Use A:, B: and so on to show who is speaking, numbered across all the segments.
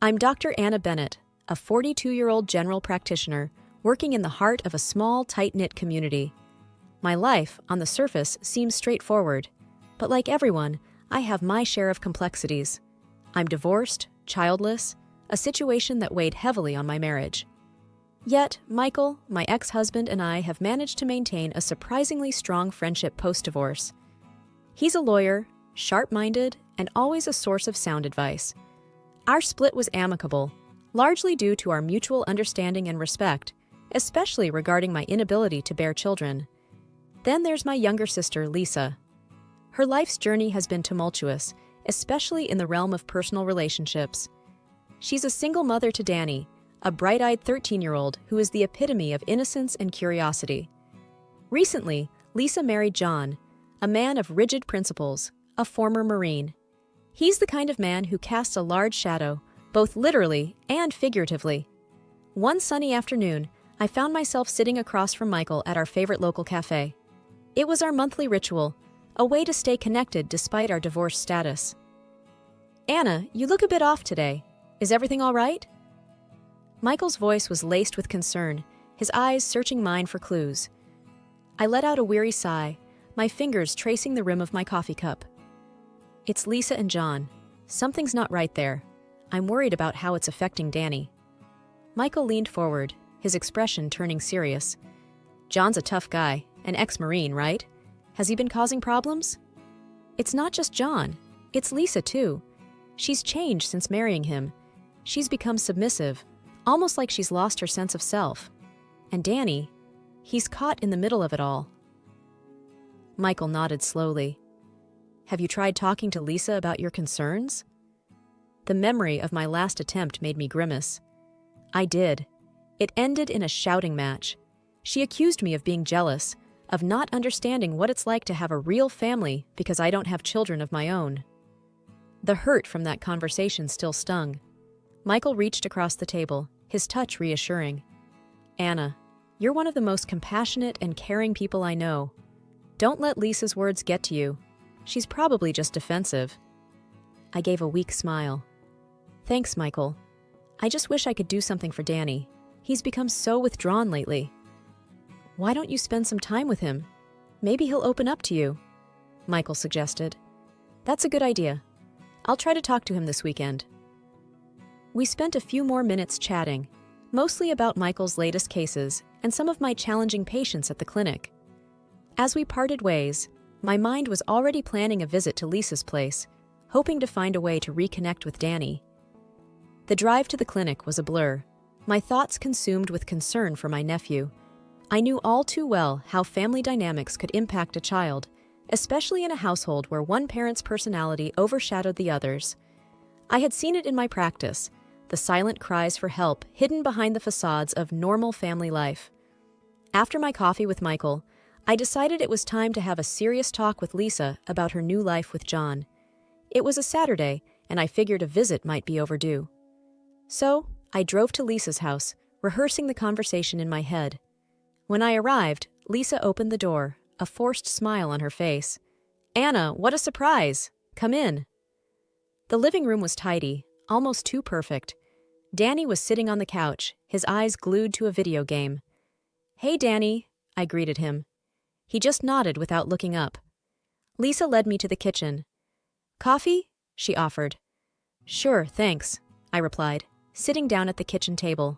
A: I'm Dr. Anna Bennett, a 42-year-old general practitioner working in the heart of a small, tight-knit community. My life, on the surface, seems straightforward, but like everyone, I have my share of complexities. I'm divorced, childless, a situation that weighed heavily on my marriage. Yet, Michael, my ex-husband, and I have managed to maintain a surprisingly strong friendship post-divorce. He's a lawyer, sharp-minded, and always a source of sound advice. Our split was amicable, largely due to our mutual understanding and respect, especially regarding my inability to bear children. Then there's my younger sister, Lisa. Her life's journey has been tumultuous, especially in the realm of personal relationships. She's a single mother to Danny, a bright-eyed 13-year-old who is the epitome of innocence and curiosity. Recently, Lisa married John, a man of rigid principles, a former Marine. He's the kind of man who casts a large shadow, both literally and figuratively. One sunny afternoon, I found myself sitting across from Michael at our favorite local cafe. It was our monthly ritual, a way to stay connected despite our divorce status. "Anna, you look a bit off today. Is everything all right?" Michael's voice was laced with concern, his eyes searching mine for clues. I let out a weary sigh, my fingers tracing the rim of my coffee cup. "It's Lisa and John. Something's not right there. I'm worried about how it's affecting Danny." Michael leaned forward, his expression turning serious. "John's a tough guy, an ex-Marine, right? Has he been causing problems?" "It's not just John. It's Lisa, too. She's changed since marrying him. She's become submissive, almost like she's lost her sense of self. And Danny, he's caught in the middle of it all." Michael nodded slowly. "Have you tried talking to Lisa about your concerns?" The memory of my last attempt made me grimace. I did. It ended in a shouting match. She accused me of being jealous, of not understanding what it's like to have a real family because I don't have children of my own. The hurt from that conversation still stung. Michael reached across the table, his touch reassuring. "Anna, you're one of the most compassionate and caring people I know. Don't let Lisa's words get to you. She's probably just defensive." I gave a weak smile. "Thanks, Michael. I just wish I could do something for Danny. He's become so withdrawn lately." "Why don't you spend some time with him? Maybe he'll open up to you," Michael suggested. "That's a good idea. I'll try to talk to him this weekend." We spent a few more minutes chatting, mostly about Michael's latest cases and some of my challenging patients at the clinic. As we parted ways, my mind was already planning a visit to Lisa's place, hoping to find a way to reconnect with Danny. The drive to the clinic was a blur, my thoughts consumed with concern for my nephew. I knew all too well how family dynamics could impact a child, especially in a household where one parent's personality overshadowed the other's. I had seen it in my practice, the silent cries for help hidden behind the facades of normal family life. After my coffee with Michael, I decided it was time to have a serious talk with Lisa about her new life with John. It was a Saturday, and I figured a visit might be overdue. So, I drove to Lisa's house, rehearsing the conversation in my head. When I arrived, Lisa opened the door, a forced smile on her face. "Anna, what a surprise! Come in." The living room was tidy, almost too perfect. Danny was sitting on the couch, his eyes glued to a video game. "Hey, Danny," I greeted him. He just nodded without looking up. Lisa led me to the kitchen. "Coffee?" she offered. "Sure, thanks," I replied, sitting down at the kitchen table.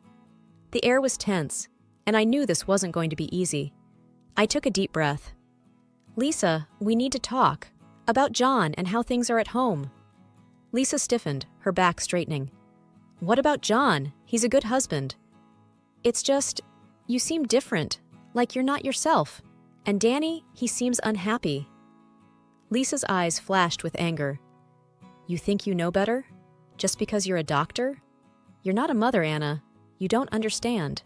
A: The air was tense, and I knew this wasn't going to be easy. I took a deep breath. "Lisa, we need to talk. About John and how things are at home." Lisa stiffened, her back straightening. "What about John? He's a good husband." "It's just, you seem different, like you're not yourself. And Danny, he seems unhappy." Lisa's eyes flashed with anger. "You think you know better? Just because you're a doctor? You're not a mother, Anna. You don't understand."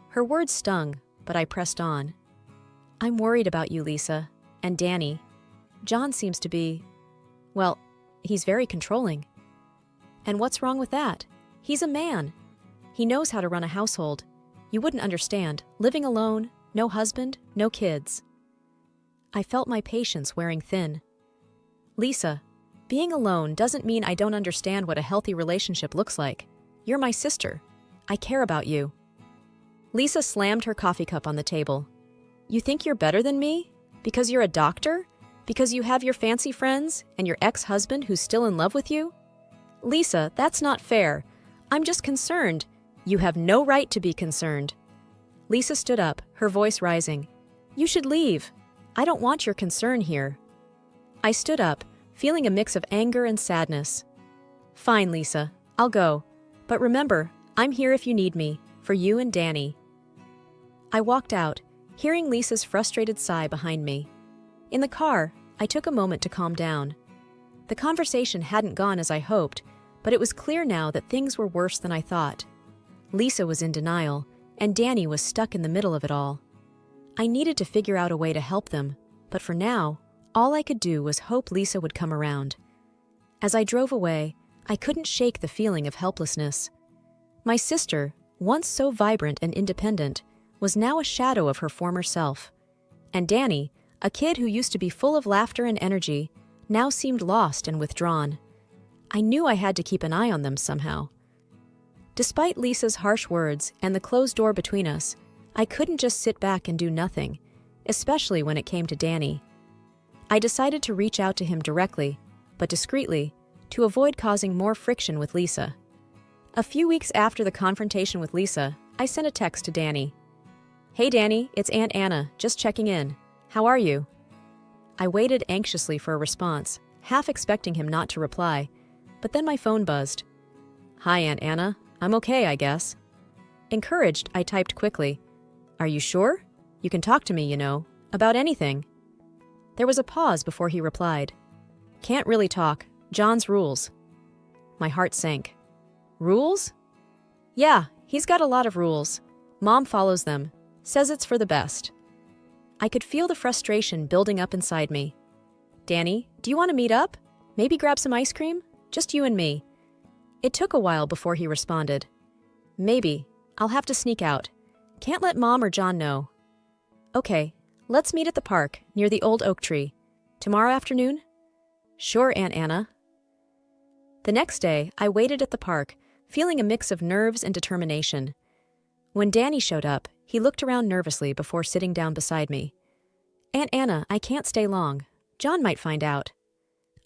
A: Her words stung, but I pressed on. "I'm worried about you, Lisa, and Danny. John seems to be, well, he's very controlling." "And what's wrong with that? He's a man. He knows how to run a household. You wouldn't understand, living alone, no husband, no kids." I felt my patience wearing thin. "Lisa, being alone doesn't mean I don't understand what a healthy relationship looks like. You're my sister. I care about you. Lisa slammed her coffee cup on the table. You think you're better than me? Because you're a doctor? Because you have your fancy friends and your ex-husband who's still in love with you? Lisa, that's not fair. I'm just concerned. You have no right to be concerned. Lisa stood up, her voice rising. You should leave. I don't want your concern here. I stood up, feeling a mix of anger and sadness. Fine, Lisa. I'll go. But remember, I'm here if you need me, for you and Danny. I walked out, hearing Lisa's frustrated sigh behind me. In the car, I took a moment to calm down. The conversation hadn't gone as I hoped, but it was clear now that things were worse than I thought. Lisa was in denial, and Danny was stuck in the middle of it all. I needed to figure out a way to help them, but for now, all I could do was hope Lisa would come around. As I drove away, I couldn't shake the feeling of helplessness. My sister, once so vibrant and independent, was now a shadow of her former self. And Danny, a kid who used to be full of laughter and energy, now seemed lost and withdrawn. I knew I had to keep an eye on them somehow. Despite Lisa's harsh words and the closed door between us, I couldn't just sit back and do nothing, especially when it came to Danny. I decided to reach out to him directly, but discreetly, to avoid causing more friction with Lisa. A few weeks after the confrontation with Lisa, I sent a text to Danny. Hey Danny, it's Aunt Anna, just checking in. How are you? I waited anxiously for a response, half expecting him not to reply, but then my phone buzzed. Hi Aunt Anna, I'm okay, I guess. Encouraged, I typed quickly. Are you sure? You can talk to me, about anything. There was a pause before he replied. Can't really talk. John's rules. My heart sank. Rules? Yeah, he's got a lot of rules. Mom follows them. Says it's for the best. I could feel the frustration building up inside me. Danny, do you want to meet up? Maybe grab some ice cream? Just you and me. It took a while before he responded. Maybe. I'll have to sneak out. Can't let Mom or John know. Okay, let's meet at the park, near the old oak tree. Tomorrow afternoon? Sure, Aunt Anna. The next day, I waited at the park, feeling a mix of nerves and determination. When Danny showed up, he looked around nervously before sitting down beside me. Aunt Anna, I can't stay long. John might find out.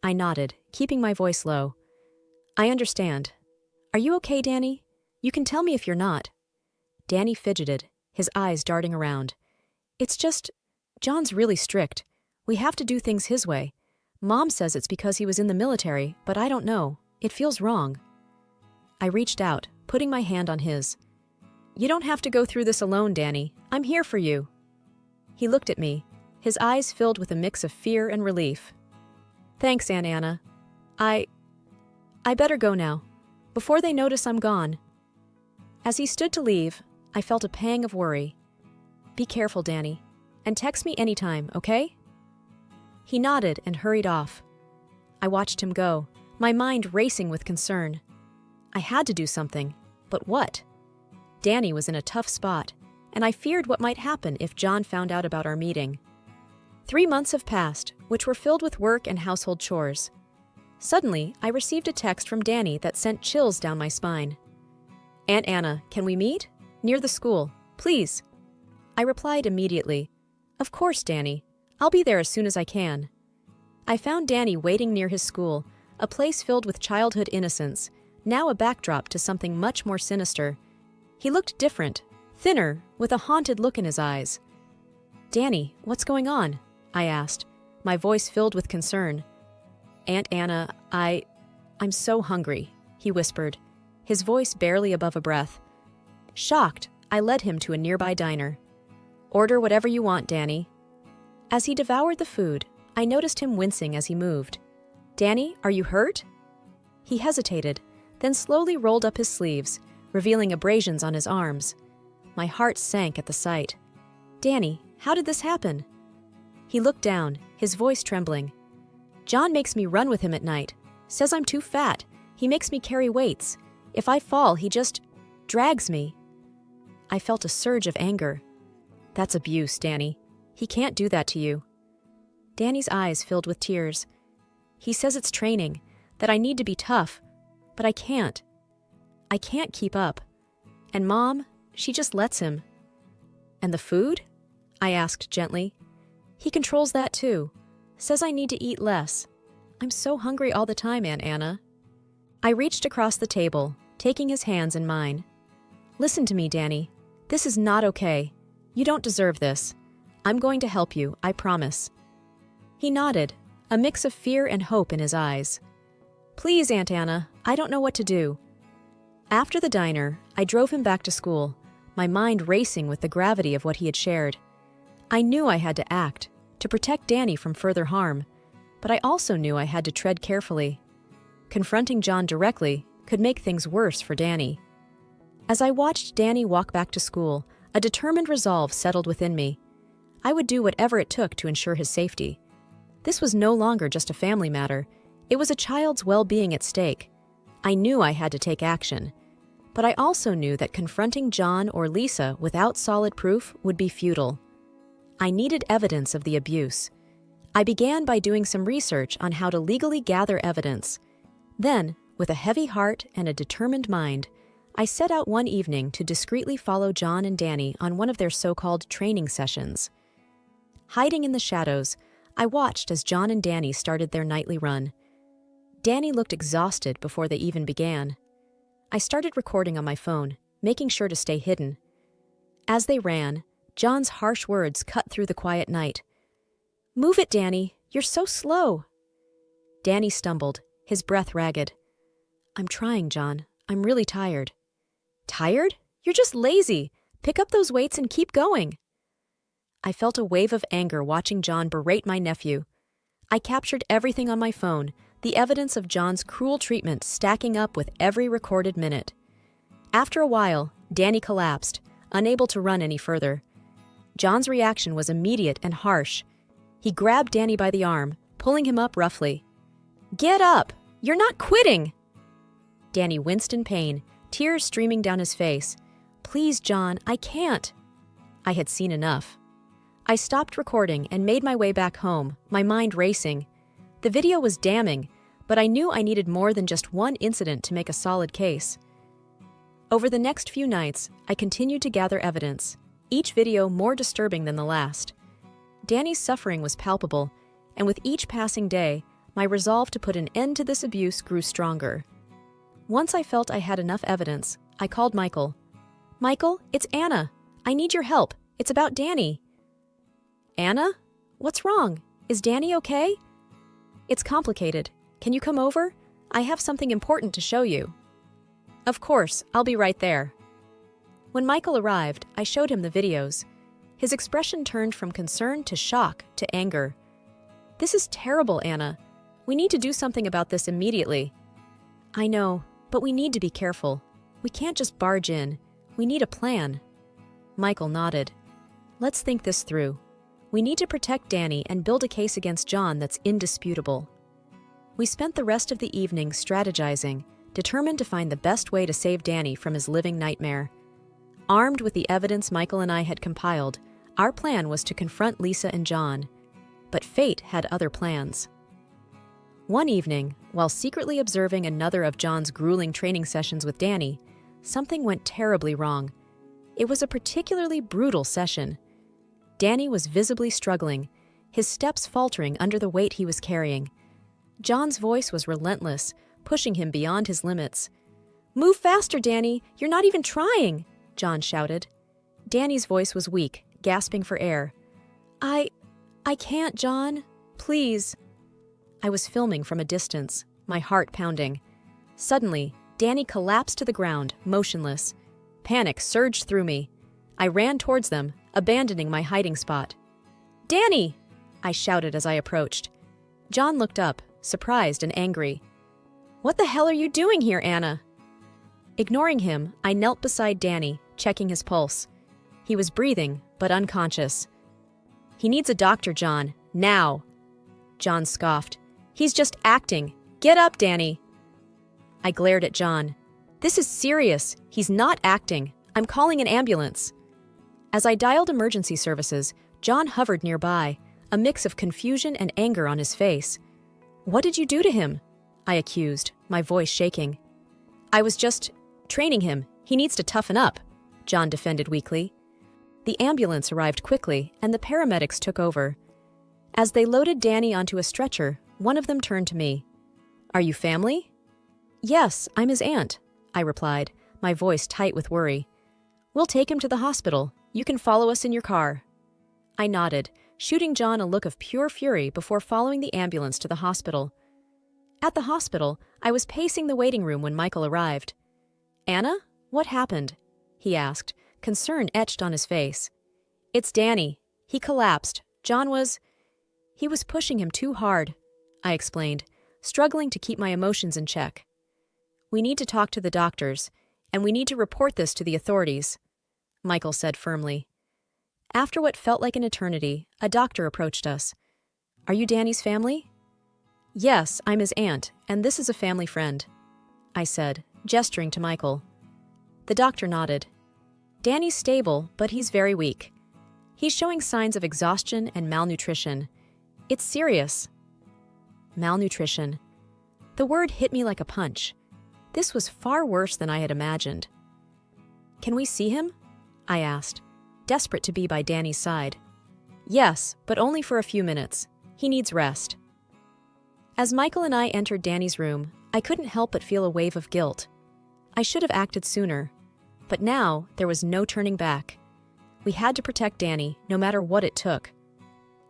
A: I nodded, keeping my voice low. I understand. Are you okay, Danny? You can tell me if you're not. Danny fidgeted, his eyes darting around. It's just, John's really strict. We have to do things his way. Mom says it's because he was in the military, but I don't know. It feels wrong. I reached out, putting my hand on his. You don't have to go through this alone, Danny. I'm here for you. He looked at me, his eyes filled with a mix of fear and relief. Thanks, Aunt Anna. I better go now, before they notice I'm gone. As he stood to leave, I felt a pang of worry. Be careful, Danny, and text me anytime, okay? He nodded and hurried off. I watched him go, my mind racing with concern. I had to do something, but what? Danny was in a tough spot, and I feared what might happen if John found out about our meeting. 3 months have passed, which were filled with work and household chores. Suddenly, I received a text from Danny that sent chills down my spine. Aunt Anna, can we meet? Near the school, please. I replied immediately. Of course, Danny. I'll be there as soon as I can. I found Danny waiting near his school, a place filled with childhood innocence, now a backdrop to something much more sinister. He looked different, thinner, with a haunted look in his eyes. Danny, what's going on? I asked, my voice filled with concern. Aunt Anna, I'm so hungry, he whispered, his voice barely above a breath. Shocked, I led him to a nearby diner. Order whatever you want, Danny. As he devoured the food, I noticed him wincing as he moved. Danny, are you hurt? He hesitated, then slowly rolled up his sleeves, revealing abrasions on his arms. My heart sank at the sight. Danny, how did this happen? He looked down, his voice trembling. John makes me run with him at night. Says I'm too fat. He makes me carry weights. If I fall, he just drags me. I felt a surge of anger. That's abuse, Danny. He can't do that to you. Danny's eyes filled with tears. He says it's training, that I need to be tough, but I can't. I can't keep up. And Mom, she just lets him. And the food? I asked gently. He controls that too. Says I need to eat less. I'm so hungry all the time, Aunt Anna. I reached across the table, taking his hands in mine. Listen to me, Danny. This is not okay. You don't deserve this. I'm going to help you, I promise. He nodded, a mix of fear and hope in his eyes. Please, Aunt Anna, I don't know what to do. After the diner, I drove him back to school, my mind racing with the gravity of what he had shared. I knew I had to act, to protect Danny from further harm, but I also knew I had to tread carefully. Confronting John directly could make things worse for Danny. As I watched Danny walk back to school, a determined resolve settled within me. I would do whatever it took to ensure his safety. This was no longer just a family matter. It was a child's well-being at stake. I knew I had to take action. But I also knew that confronting John or Lisa without solid proof would be futile. I needed evidence of the abuse. I began by doing some research on how to legally gather evidence. Then, with a heavy heart and a determined mind, I set out one evening to discreetly follow John and Danny on one of their so-called training sessions. Hiding in the shadows, I watched as John and Danny started their nightly run. Danny looked exhausted before they even began. I started recording on my phone, making sure to stay hidden. As they ran, John's harsh words cut through the quiet night. "Move it, Danny. You're so slow." Danny stumbled, his breath ragged. "I'm trying, John. I'm really tired." "Tired? You're just lazy. Pick up those weights and keep going." I felt a wave of anger watching John berate my nephew. I captured everything on my phone, the evidence of John's cruel treatment stacking up with every recorded minute. After a while, Danny collapsed, unable to run any further. John's reaction was immediate and harsh. He grabbed Danny by the arm, pulling him up roughly. "Get up! You're not quitting!" Danny winced in pain, tears streaming down his face. "Please, John, I can't." I had seen enough. I stopped recording and made my way back home, my mind racing. The video was damning, but I knew I needed more than just one incident to make a solid case. Over the next few nights, I continued to gather evidence, each video more disturbing than the last. Danny's suffering was palpable, and with each passing day, my resolve to put an end to this abuse grew stronger. Once I felt I had enough evidence, I called Michael. "Michael, it's Anna. I need your help. It's about Danny." "Anna? What's wrong? Is Danny okay?" "It's complicated. Can you come over? I have something important to show you." "Of course, I'll be right there." When Michael arrived, I showed him the videos. His expression turned from concern to shock to anger. "This is terrible, Anna. We need to do something about this immediately." "I know, but we need to be careful. We can't just barge in. We need a plan." Michael nodded. "Let's think this through. We need to protect Danny and build a case against John that's indisputable." We spent the rest of the evening strategizing, determined to find the best way to save Danny from his living nightmare. Armed with the evidence Michael and I had compiled, our plan was to confront Lisa and John. But fate had other plans. One evening, while secretly observing another of John's grueling training sessions with Danny, something went terribly wrong. It was a particularly brutal session. Danny was visibly struggling, his steps faltering under the weight he was carrying. John's voice was relentless, pushing him beyond his limits. "Move faster, Danny! You're not even trying!" John shouted. Danny's voice was weak, gasping for air. I can't, John. Please." I was filming from a distance, my heart pounding. Suddenly, Danny collapsed to the ground, motionless. Panic surged through me. I ran towards them, abandoning my hiding spot. "Danny!" I shouted as I approached. John looked up, surprised and angry. "What the hell are you doing here, Anna?" Ignoring him, I knelt beside Danny, checking his pulse. He was breathing, but unconscious. "He needs a doctor, John. Now!" John scoffed. "He's just acting. Get up, Danny!" I glared at John. "This is serious. He's not acting. I'm calling an ambulance." As I dialed emergency services, John hovered nearby, a mix of confusion and anger on his face. What did you do to him? I accused, my voice shaking. I was just training him. He needs to toughen up, John defended weakly. The ambulance arrived quickly, and the paramedics took over. As they loaded Danny onto a stretcher, one of them turned to me. Are you family? Yes, I'm his aunt, I replied, my voice tight with worry. We'll take him to the hospital. You can follow us in your car. I nodded, shooting John a look of pure fury before following the ambulance to the hospital. At the hospital, I was pacing the waiting room when Michael arrived. Anna, what happened? He asked, concern etched on his face. It's Danny. He collapsed. He was pushing him too hard, I explained, struggling to keep my emotions in check. We need to talk to the doctors, and we need to report this to the authorities, Michael said firmly. After what felt like an eternity, a doctor approached us. Are you Danny's family? Yes, I'm his aunt, and this is a family friend, I said, gesturing to Michael. The doctor nodded. Danny's stable, but he's very weak. He's showing signs of exhaustion and malnutrition. It's serious. Malnutrition. The word hit me like a punch. This was far worse than I had imagined. Can we see him? I asked, desperate to be by Danny's side. Yes, but only for a few minutes. He needs rest. As Michael and I entered Danny's room, I couldn't help but feel a wave of guilt. I should have acted sooner, but now there was no turning back. We had to protect Danny, no matter what it took.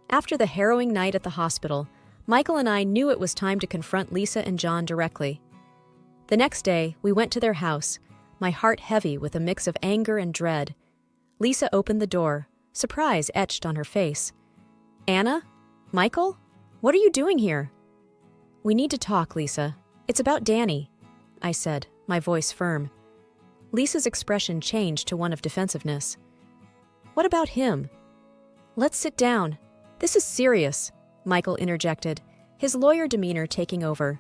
A: After the harrowing night at the hospital, Michael and I knew it was time to confront Lisa and John directly. The next day, we went to their house, my heart heavy with a mix of anger and dread. Lisa opened the door, surprise etched on her face. Anna? Michael? What are you doing here? We need to talk, Lisa. It's about Danny, I said, my voice firm. Lisa's expression changed to one of defensiveness. What about him? Let's sit down. This is serious, Michael interjected, his lawyer demeanor taking over.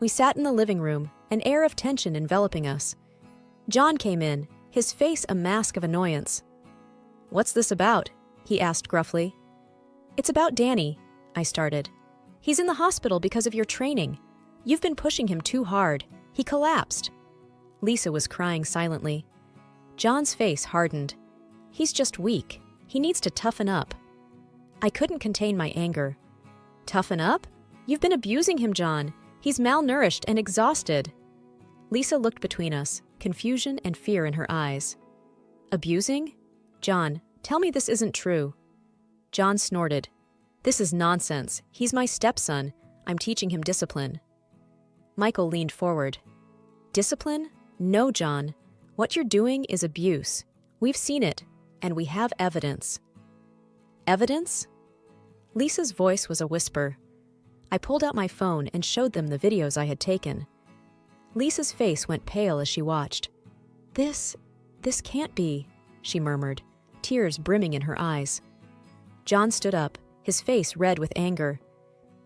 A: We sat in the living room, an air of tension enveloping us. John came in, his face a mask of annoyance. What's this about? He asked gruffly. It's about Danny, I started. He's in the hospital because of your training. You've been pushing him too hard. He collapsed. Lisa was crying silently. John's face hardened. He's just weak. He needs to toughen up. I couldn't contain my anger. Toughen up? You've been abusing him, John. He's malnourished and exhausted. Lisa looked between us, confusion and fear in her eyes. Abusing? John, tell me this isn't true. John snorted. This is nonsense. He's my stepson. I'm teaching him discipline. Michael leaned forward. Discipline? No, John. What you're doing is abuse. We've seen it, and we have evidence. Evidence? Lisa's voice was a whisper. I pulled out my phone and showed them the videos I had taken. Lisa's face went pale as she watched. This can't be, she murmured, tears brimming in her eyes. John stood up, his face red with anger.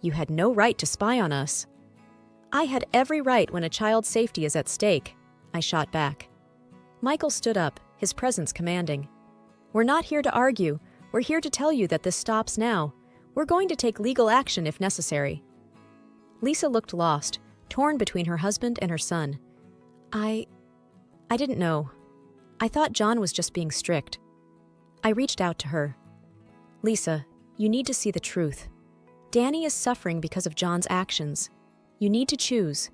A: You had no right to spy on us. I had every right when a child's safety is at stake, I shot back. Michael stood up, his presence commanding. We're not here to argue. We're here to tell you that this stops now. We're going to take legal action if necessary. Lisa looked lost, torn between her husband and her son. I didn't know. I thought John was just being strict. I reached out to her. Lisa, you need to see the truth. Danny is suffering because of John's actions. You need to choose,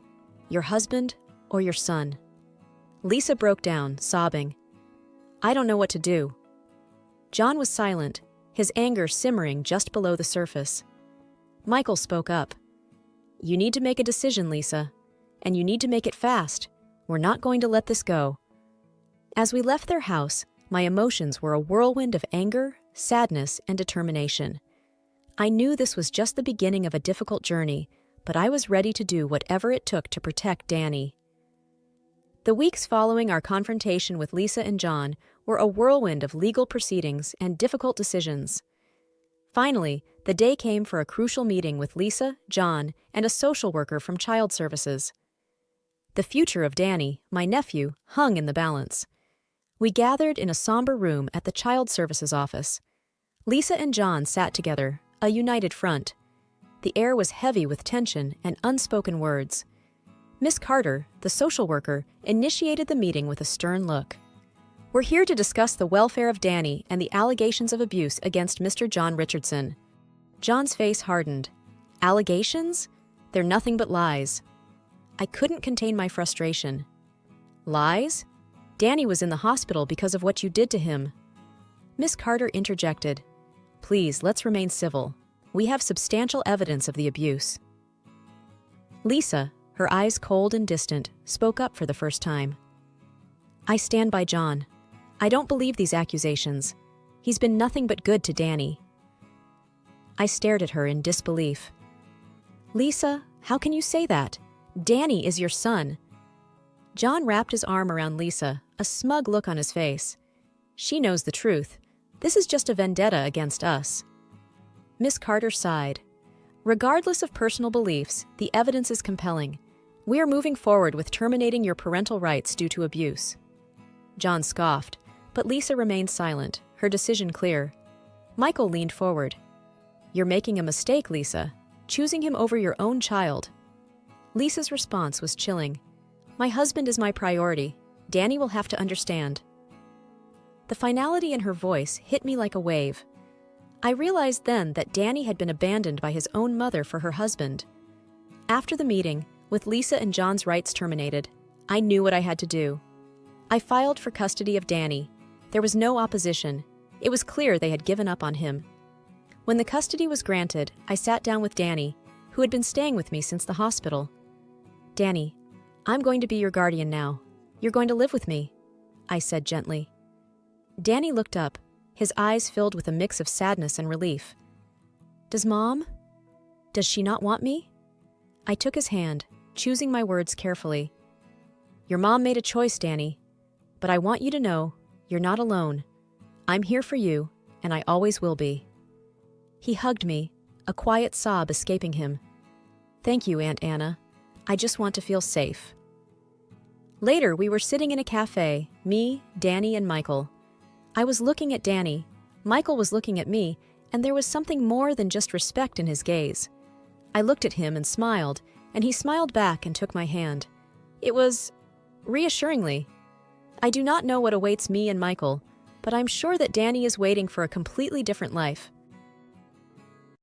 A: your husband or your son. Lisa broke down, sobbing. I don't know what to do. John was silent, his anger simmering just below the surface. Michael spoke up. You need to make a decision, Lisa, and you need to make it fast. We're not going to let this go. As we left their house, my emotions were a whirlwind of anger, sadness, and determination. I knew this was just the beginning of a difficult journey, but I was ready to do whatever it took to protect Danny. The weeks following our confrontation with Lisa and John were a whirlwind of legal proceedings and difficult decisions. Finally, the day came for a crucial meeting with Lisa, John, and a social worker from Child Services. The future of Danny, my nephew, hung in the balance. We gathered in a somber room at the Child Services office. Lisa and John sat together, a united front. The air was heavy with tension and unspoken words. Miss Carter, the social worker, initiated the meeting with a stern look. "We're here to discuss the welfare of Danny and the allegations of abuse against Mr. John Richardson." John's face hardened. "Allegations? They're nothing but lies." I couldn't contain my frustration. "Lies? Danny was in the hospital because of what you did to him." Miss Carter interjected. "Please, let's remain civil. We have substantial evidence of the abuse." Lisa, her eyes cold and distant, spoke up for the first time. "I stand by John. I don't believe these accusations. He's been nothing but good to Danny." I stared at her in disbelief. "Lisa, how can you say that? Danny is your son." John wrapped his arm around Lisa, a smug look on his face. "She knows the truth. This is just a vendetta against us." Miss Carter sighed. "Regardless of personal beliefs, the evidence is compelling. We are moving forward with terminating your parental rights due to abuse." John scoffed, but Lisa remained silent, her decision clear. Michael leaned forward. "You're making a mistake, Lisa, choosing him over your own child." Lisa's response was chilling. "My husband is my priority. Danny will have to understand." The finality in her voice hit me like a wave. I realized then that Danny had been abandoned by his own mother for her husband. After the meeting, with Lisa and John's rights terminated, I knew what I had to do. I filed for custody of Danny. There was no opposition. It was clear they had given up on him. When the custody was granted, I sat down with Danny, who had been staying with me since the hospital. "Danny, I'm going to be your guardian now. You're going to live with me," I said gently. Danny looked up, his eyes filled with a mix of sadness and relief. Does she not want me?" I took his hand, choosing my words carefully. "Your mom made a choice, Danny. But I want you to know, you're not alone. I'm here for you, and I always will be." He hugged me, a quiet sob escaping him. "Thank you, Aunt Anna. I just want to feel safe." Later, we were sitting in a cafe, me, Danny, and Michael. I was looking at Danny, Michael was looking at me, and there was something more than just respect in his gaze. I looked at him and smiled, and he smiled back and took my hand. It was reassuringly. I do not know what awaits me and Michael, but I'm sure that Danny is waiting for a completely different life.